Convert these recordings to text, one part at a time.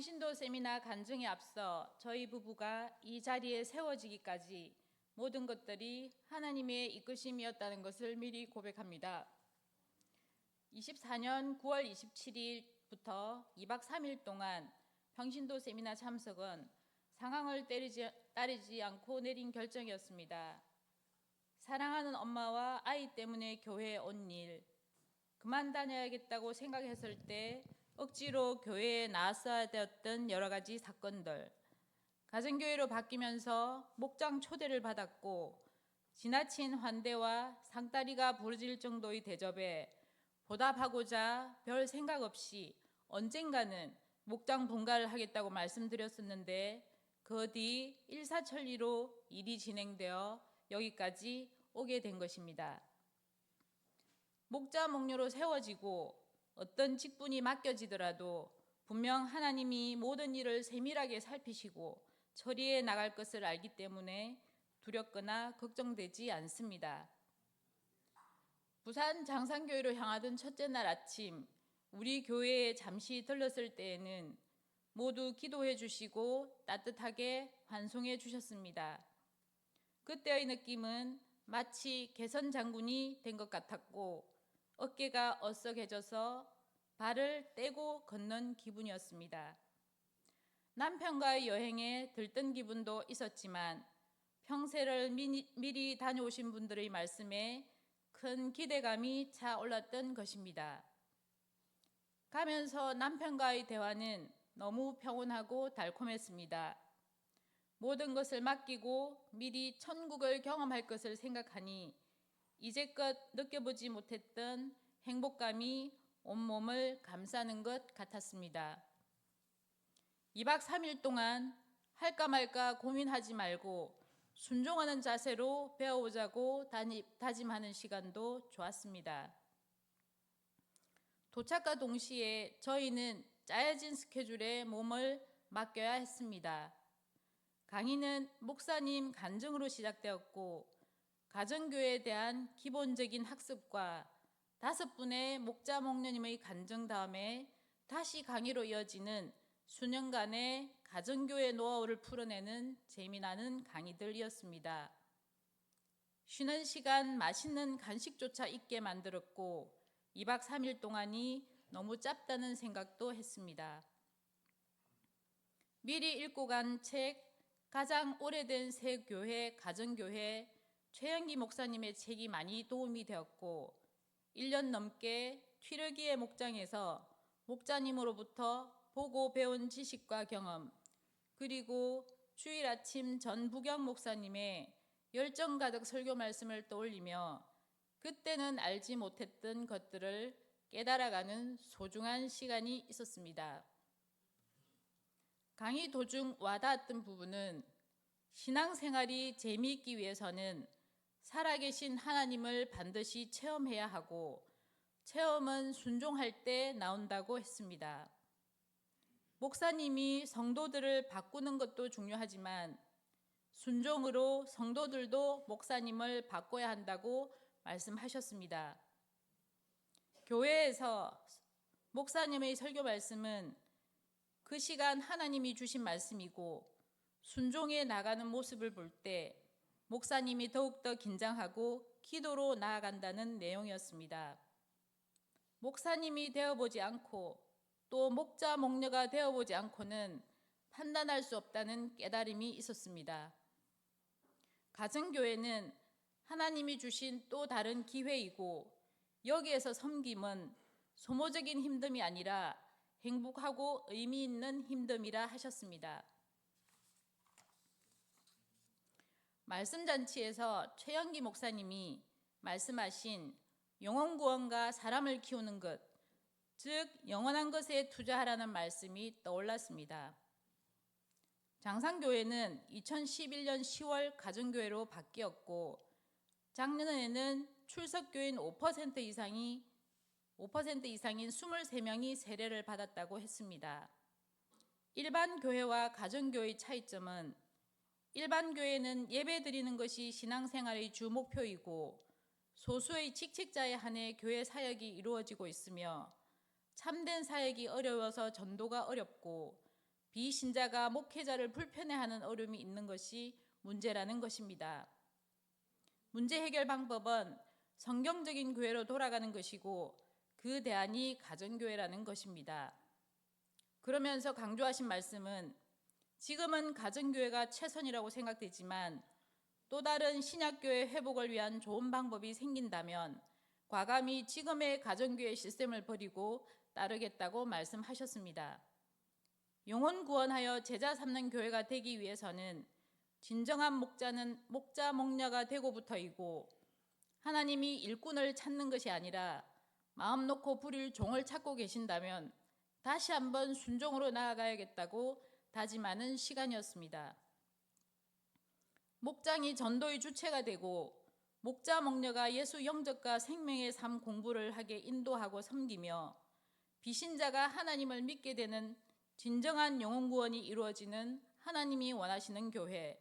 평신도 세미나 간증에 앞서 저희 부부가 이 자리에 세워지기까지 모든 것들이 하나님의 이끄심이었다는 것을 미리 고백합니다. 24년 9월 27일부터 2박 3일 동안 평신도 세미나 참석은 상황을 따르지 않고 내린 결정이었습니다. 사랑하는 엄마와 아이 때문에 교회에 온 일, 그만 다녀야겠다고 생각했을 때 억지로 교회에 나왔어야 되었던 여러 가지 사건들, 가정교회로 바뀌면서 목장 초대를 받았고 지나친 환대와 상다리가 부러질 정도의 대접에 보답하고자 별 생각 없이 언젠가는 목장 분가를 하겠다고 말씀드렸었는데 그 뒤 일사천리로 일이 진행되어 여기까지 오게 된 것입니다. 목자 목료로 세워지고 어떤 직분이 맡겨지더라도 분명 하나님이 모든 일을 세밀하게 살피시고 처리해 나갈 것을 알기 때문에 두렵거나 걱정되지 않습니다. 부산 장산교회로 향하던 첫째 날 아침 우리 교회에 잠시 들렀을 때에는 모두 기도해 주시고 따뜻하게 환송해 주셨습니다. 그때의 느낌은 마치 개선 장군이 된 것 같았고 어깨가 어썩해져서 발을 떼고 걷는 기분이었습니다. 남편과의 여행에 들뜬 기분도 있었지만 평세를 미리 다녀오신 분들의 말씀에 큰 기대감이 차올랐던 것입니다. 가면서 남편과의 대화는 너무 평온하고 달콤했습니다. 모든 것을 맡기고 미리 천국을 경험할 것을 생각하니 이제껏 느껴보지 못했던 행복감이 온몸을 감싸는 것 같았습니다. 2박 3일 동안 할까 말까 고민하지 말고 순종하는 자세로 배워오자고 다짐하는 시간도 좋았습니다. 도착과 동시에 저희는 짜여진 스케줄에 몸을 맡겨야 했습니다. 강의는 목사님 간증으로 시작되었고 가정교회에 대한 기본적인 학습과 5분의 목자 목녀님의 간증 다음에 다시 강의로 이어지는 수년간의 가정교회 노하우를 풀어내는 재미나는 강의들이었습니다. 쉬는 시간 맛있는 간식조차 있게 만들었고 2박 3일 동안이 너무 짧다는 생각도 했습니다. 미리 읽고 간 책 가장 오래된 새 교회 가정교회 최영기 목사님의 책이 많이 도움이 되었고 1년 넘게 튀르기의 목장에서 목자님으로부터 보고 배운 지식과 경험 그리고 주일 아침 전부경 목사님의 열정 가득 설교 말씀을 떠올리며 그때는 알지 못했던 것들을 깨달아가는 소중한 시간이 있었습니다. 강의 도중 와닿았던 부분은 신앙생활이 재미있기 위해서는 살아계신 하나님을 반드시 체험해야 하고 체험은 순종할 때 나온다고 했습니다. 목사님이 성도들을 바꾸는 것도 중요하지만 순종으로 성도들도 목사님을 바꿔야 한다고 말씀하셨습니다. 교회에서 목사님의 설교 말씀은 그 시간 하나님이 주신 말씀이고 순종해 나가는 모습을 볼 때 목사님이 더욱더 긴장하고 기도로 나아간다는 내용이었습니다. 목사님이 되어보지 않고 또 목자 목녀가 되어보지 않고는 판단할 수 없다는 깨달음이 있었습니다. 가정교회는 하나님이 주신 또 다른 기회이고 여기에서 섬김은 소모적인 힘듦이 아니라 행복하고 의미 있는 힘듦이라 하셨습니다. 말씀잔치에서 최영기 목사님이 말씀하신 영혼구원과 사람을 키우는 것, 즉 영원한 것에 투자하라는 말씀이 떠올랐습니다. 장산교회는 2011년 10월 가정교회로 바뀌었고 작년에는 출석교인 5% 이상인 23명이 세례를 받았다고 했습니다. 일반 교회와 가정교회의 차이점은 일반 교회는 예배드리는 것이 신앙생활의 주 목표이고 소수의 직책자에 한해 교회 사역이 이루어지고 있으며 참된 사역이 어려워서 전도가 어렵고 비신자가 목회자를 불편해하는 어려움이 있는 것이 문제라는 것입니다. 문제 해결 방법은 성경적인 교회로 돌아가는 것이고 그 대안이 가정교회라는 것입니다. 그러면서 강조하신 말씀은 지금은 가정교회가 최선이라고 생각되지만 또 다른 신약교회 회복을 위한 좋은 방법이 생긴다면 과감히 지금의 가정교회 시스템을 버리고 따르겠다고 말씀하셨습니다. 영혼 구원하여 제자 삼는 교회가 되기 위해서는 진정한 목자는 목자 목녀가 되고부터이고 하나님이 일꾼을 찾는 것이 아니라 마음 놓고 부릴 종을 찾고 계신다면 다시 한번 순종으로 나아가야겠다고 다짐하는 시간이었습니다. 목장이 전도의 주체가 되고 목자 목녀가 예수 영접과 생명의 삶 공부를 하게 인도하고 섬기며 비신자가 하나님을 믿게 되는 진정한 영혼 구원이 이루어지는 하나님이 원하시는 교회.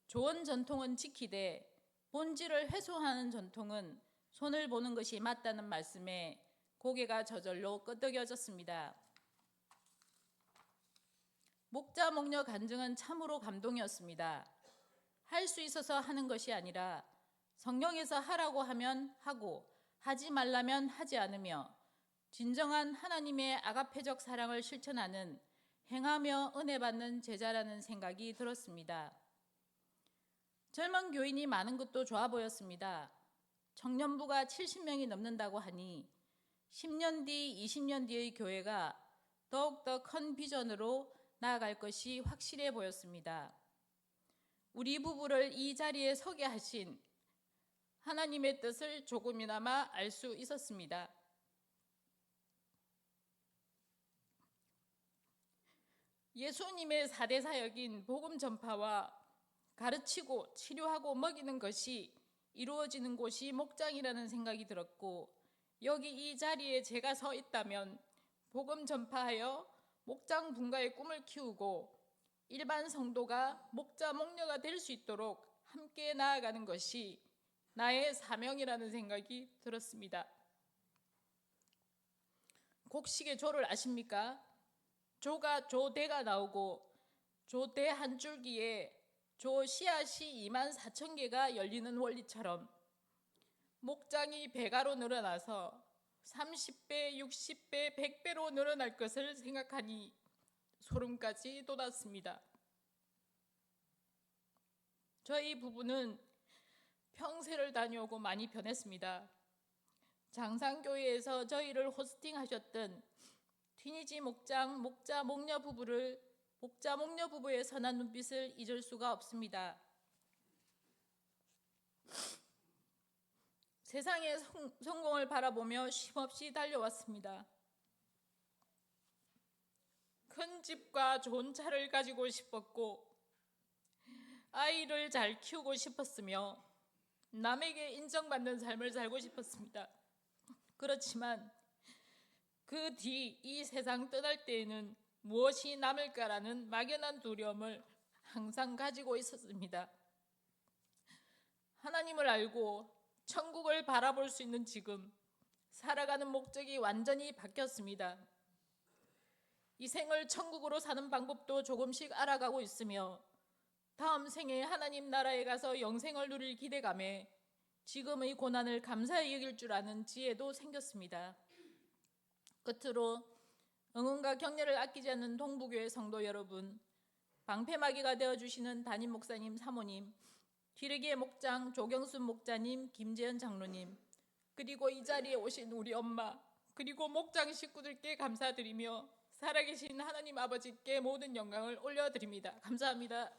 좋은 전통은 지키되 본질을 훼손하는 전통은 손을 보는 것이 맞다는 말씀에 고개가 저절로 끄덕여졌습니다. 목자 목녀 간증은 참으로 감동이었습니다. 할 수 있어서 하는 것이 아니라 성경에서 하라고 하면 하고 하지 말라면 하지 않으며 진정한 하나님의 아가페적 사랑을 실천하는 행하며 은혜 받는 제자라는 생각이 들었습니다. 젊은 교인이 많은 것도 좋아 보였습니다. 청년부가 70명이 넘는다고 하니 10년 뒤, 20년 뒤의 교회가 더욱더 큰 비전으로 나아갈 것이 확실해 보였습니다. 우리 부부를 이 자리에 서게 하신 하나님의 뜻을 조금이나마 알 수 있었습니다. 예수님의 4대 사역인 복음 전파와 가르치고 치료하고 먹이는 것이 이루어지는 곳이 목장이라는 생각이 들었고 여기 이 자리에 제가 서 있다면 복음 전파하여 목장 분가의 꿈을 키우고 일반 성도가 목자 목녀가 될 수 있도록 함께 나아가는 것이 나의 사명이라는 생각이 들었습니다. 곡식의 조를 아십니까? 조가 조대가 나오고 조대 한 줄기에 조 씨앗이 24,000개가 열리는 원리처럼 목장이 배가로 늘어나서 30배, 60배, 100배로 늘어날 것을 생각하니 소름까지 돋았습니다. 저희 부부는 평세를 다녀오고 많이 변했습니다. 장상교회에서 저희를 호스팅하셨던 튀니지 목장, 목자 목녀 부부의 선한 눈빛을 잊을 수가 없습니다. 세상의 성공을 바라보며 쉼없이 달려왔습니다. 큰 집과 좋은 차를 가지고 싶었고 아이를 잘 키우고 싶었으며 남에게 인정받는 삶을 살고 싶었습니다. 그렇지만 그 뒤 이 세상 떠날 때에는 무엇이 남을까라는 막연한 두려움을 항상 가지고 있었습니다. 하나님을 알고 천국을 바라볼 수 있는 지금 살아가는 목적이 완전히 바뀌었습니다. 이 생을 천국으로 사는 방법도 조금씩 알아가고 있으며 다음 생에 하나님 나라에 가서 영생을 누릴 기대감에 지금의 고난을 감사히 여길 줄 아는 지혜도 생겼습니다. 끝으로 응원과 격려를 아끼지 않는 동부교회 성도 여러분, 방패막이가 되어주시는 담임 목사님, 사모님, 기르기의 목장 조경순 목자님, 김재현 장로님, 그리고 이 자리에 오신 우리 엄마, 그리고 목장 식구들께 감사드리며 살아계신 하나님 아버지께 모든 영광을 올려드립니다. 감사합니다.